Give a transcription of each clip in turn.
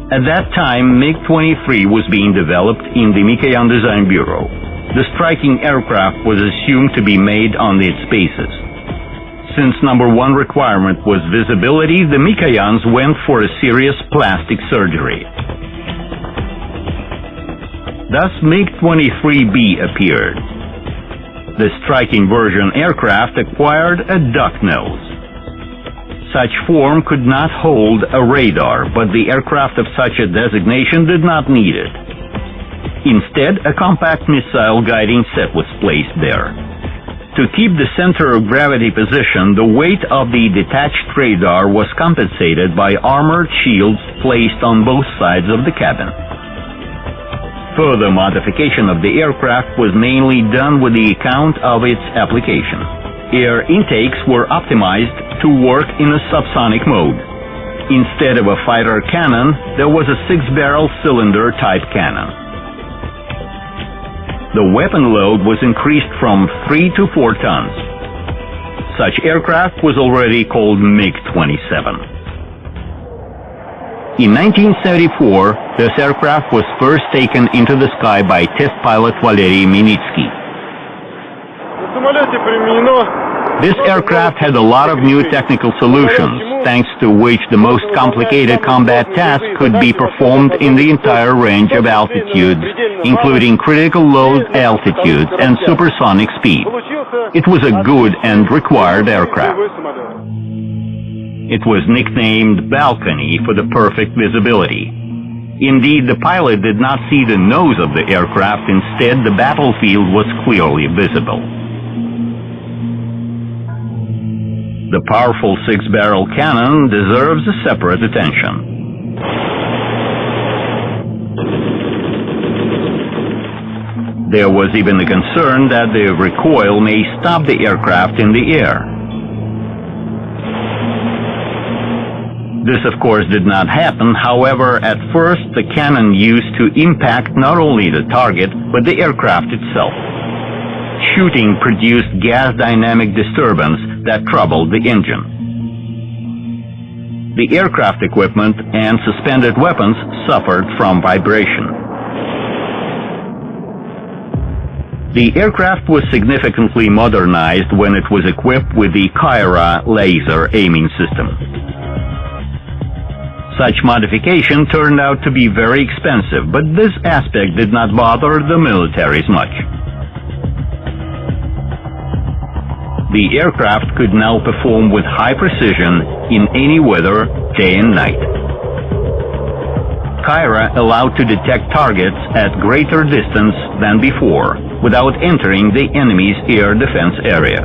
At that time, MiG-23 was being developed in the Mikoyan Design Bureau. The striking aircraft was assumed to be made on its basis. Since number one requirement was visibility, the Mikoyans went for a serious plastic surgery. Thus, MiG-23B appeared. The striking version aircraft acquired a duck nose. Such form could not hold a radar, but the aircraft of such a designation did not need it. Instead, a compact missile guiding set was placed there. To keep the center of gravity position, the weight of the detached radar was compensated by armored shields placed on both sides of the cabin. Further modification of the aircraft was mainly done with the account of its application. Air intakes were optimized to work in a subsonic mode. Instead of a fighter cannon, there was a 6-barrel cylinder type cannon. The weapon load was increased from 3 to 4 tons. Such aircraft was already called MiG-27. In 1974, this aircraft was first taken into the sky by test pilot Valery Minitsky. This aircraft had a lot of new technical solutions, thanks to which the most complicated combat tasks could be performed in the entire range of altitudes, including critical low altitudes and supersonic speed. It was a good and required aircraft. It was nicknamed Balcony for the perfect visibility. Indeed, the pilot did not see the nose of the aircraft. Instead, the battlefield was clearly visible. The powerful 6-barrel cannon deserves a separate attention. There was even a concern that the recoil may stop the aircraft in the air. This, of course, did not happen. However, at first, the cannon used to impact not only the target, but the aircraft itself. Shooting produced gas dynamic disturbance that troubled the engine. The aircraft equipment and suspended weapons suffered from vibration. The aircraft was significantly modernized when it was equipped with the Kyra laser aiming system. Such modification turned out to be very expensive, but this aspect did not bother the militaries much. The aircraft could now perform with high precision in any weather, day and night. Kyra allowed to detect targets at greater distance than before, without entering the enemy's air defense area.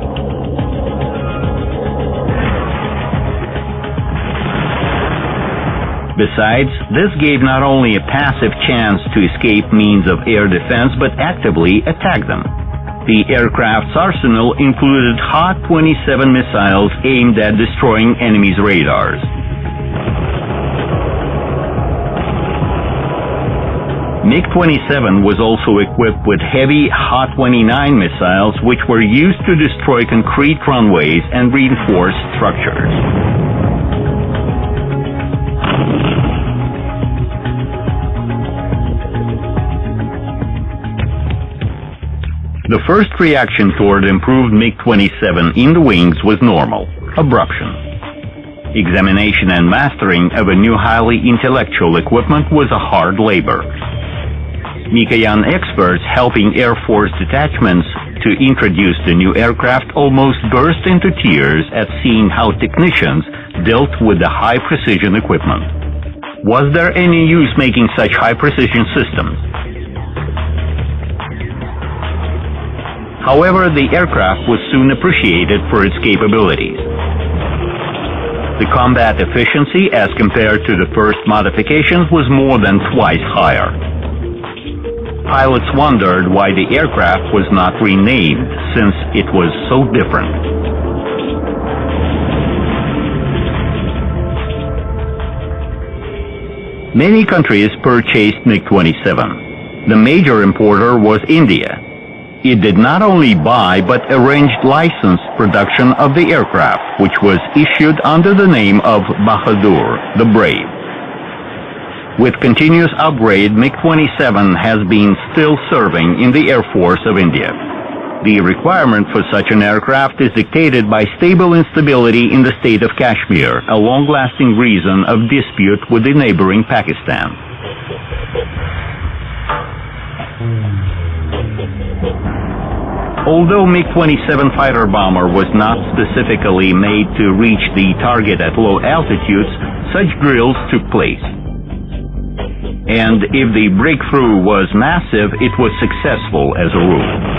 Besides, this gave not only a passive chance to escape means of air defense, but actively attack them. The aircraft's arsenal included Ha-27 missiles aimed at destroying enemy's radars. MiG-27 was also equipped with heavy Ha-29 missiles, which were used to destroy concrete runways and reinforced structures. The first reaction toward improved MiG-27 in the wings was normal: abruption. Examination and mastering of a new highly intellectual equipment was a hard labor. Mikoyan experts helping Air Force detachments to introduce the new aircraft almost burst into tears at seeing how technicians dealt with the high-precision equipment. Was there any use making such high-precision systems? However, the aircraft was soon appreciated for its capabilities. The combat efficiency, as compared to the first modifications, was more than twice higher. Pilots wondered why the aircraft was not renamed, since it was so different. Many countries purchased MiG-27. The major importer was India. It did not only buy, but arranged licensed production of the aircraft, which was issued under the name of Bahadur, the Brave. With continuous upgrade, MiG-27 has been still serving in the Air Force of India. The requirement for such an aircraft is dictated by stable instability in the state of Kashmir, a long-lasting reason of dispute with the neighboring Pakistan. Although MiG-27 fighter bomber was not specifically made to reach the target at low altitudes, such drills took place. And if the breakthrough was massive, it was successful as a rule.